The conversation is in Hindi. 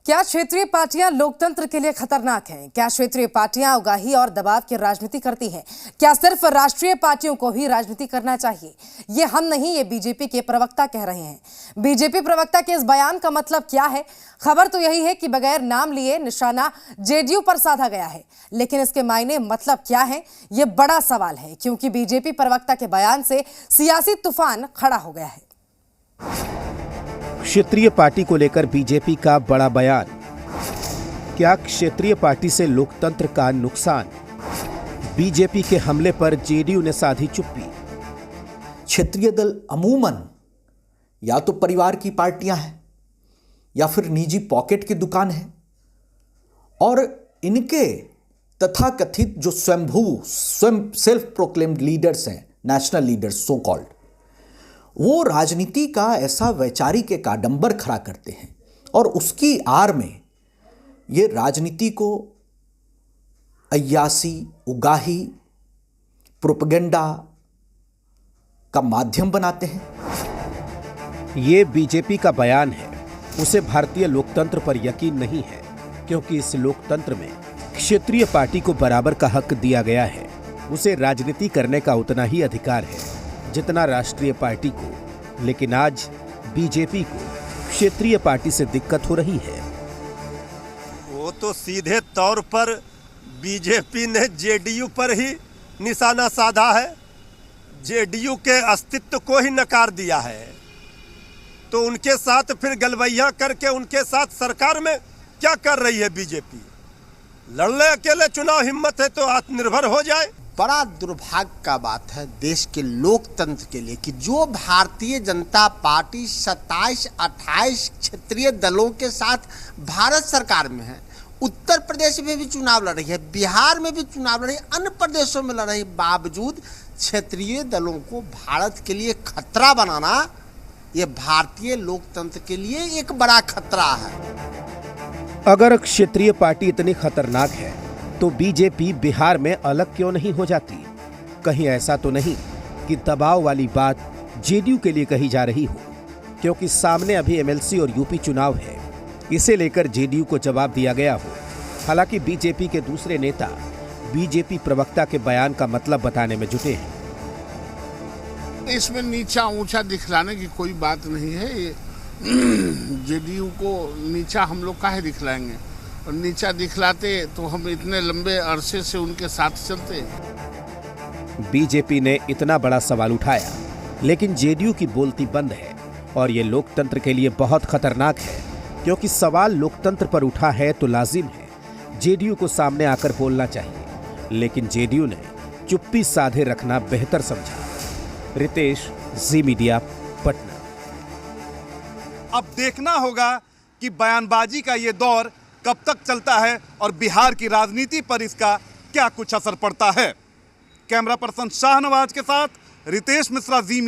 क्या क्षेत्रीय पार्टियां लोकतंत्र के लिए खतरनाक हैं? क्या क्षेत्रीय पार्टियां उगाही और दबाव की राजनीति करती हैं? क्या सिर्फ राष्ट्रीय पार्टियों को ही राजनीति करना चाहिए? ये हम नहीं, ये बीजेपी के प्रवक्ता कह रहे हैं। बीजेपी प्रवक्ता के इस बयान का मतलब क्या है? खबर तो यही है कि बगैर नाम लिए निशाना जेडीयू पर साधा गया है, लेकिन इसके मायने मतलब क्या है, ये बड़ा सवाल है, क्योंकि बीजेपी प्रवक्ता के बयान से सियासी तूफान खड़ा हो गया है। क्षेत्रीय पार्टी को लेकर बीजेपी का बड़ा बयान। क्या क्षेत्रीय पार्टी से लोकतंत्र का नुकसान? बीजेपी के हमले पर जेडीयू ने साधी चुप्पी। क्षेत्रीय दल अमूमन या तो परिवार की पार्टियां हैं या फिर निजी पॉकेट की दुकान है, और इनके तथाकथित जो स्वयं सेल्फ प्रोक्लेम्ड लीडर्स हैं, नेशनल लीडर्स सो कॉल्ड, वो राजनीति का ऐसा वैचारिक एक आडंबर खड़ा करते हैं और उसकी आड़ में ये राजनीति को अय्यासी, उगाही, प्रोपेगेंडा का माध्यम बनाते हैं। ये बीजेपी का बयान है। उसे भारतीय लोकतंत्र पर यकीन नहीं है, क्योंकि इस लोकतंत्र में क्षेत्रीय पार्टी को बराबर का हक दिया गया है। उसे राजनीति करने का उतना ही अधिकार है जितना राष्ट्रीय पार्टी को। लेकिन आज बीजेपी को क्षेत्रीय पार्टी से दिक्कत हो रही है। वो तो सीधे तौर पर बीजेपी ने जेडीयू पर ही निशाना साधा है, जेडीयू के अस्तित्व को ही नकार दिया है। तो उनके साथ फिर गलबैया करके उनके साथ सरकार में क्या कर रही है बीजेपी? लड़ ले अकेले चुनाव, हिम्मत है तो आत्मनिर्भर हो जाए। बड़ा दुर्भाग्य का बात है देश के लोकतंत्र के लिए कि जो भारतीय जनता पार्टी 27-28 क्षेत्रीय दलों के साथ भारत सरकार में है, उत्तर प्रदेश में भी चुनाव लड़ रही है, बिहार में भी चुनाव लड़ रही है, अन्य प्रदेशों में लड़ रही है, बावजूद क्षेत्रीय दलों को भारत के लिए खतरा बनाना, ये भारतीय लोकतंत्र के लिए एक बड़ा खतरा है। अगर क्षेत्रीय पार्टी इतनी खतरनाक है तो बीजेपी बिहार में अलग क्यों नहीं हो जाती? कहीं ऐसा तो नहीं कि दबाव वाली बात जेडीयू के लिए कही जा रही हो? क्योंकि सामने अभी एमएलसी और यूपी चुनाव है, इसे लेकर जेडीयू को जवाब दिया गया हो। हालांकि बीजेपी के दूसरे नेता बीजेपी प्रवक्ता के बयान का मतलब बताने में जुटे हैं। इसमें नीचा ऊंचा दिखलाने की कोई बात नहीं है। ये जेडीयू को नीचा हम लोग काहे दिखलाएंगे, और नीचा दिखलाते तो हम इतने लंबे अरसे से उनके साथ चलते। बीजेपी ने इतना बड़ा सवाल उठाया, लेकिन जेडीयू की बोलती बंद है, और ये लोकतंत्र के लिए बहुत खतरनाक है, क्योंकि सवाल लोकतंत्र पर उठा है तो लाजिम है जेडीयू को सामने आकर बोलना चाहिए, लेकिन जेडीयू ने चुप्पी साधे रखना बेहतर समझा। रितेश, जी मीडिया, पटना। अब देखना होगा कि बयानबाजी का ये दौर कब तक चलता है और बिहार की राजनीति पर इसका क्या कुछ असर पड़ता है। कैमरा पर्सन शाहनवाज के साथ रितेश मिश्रा, जी।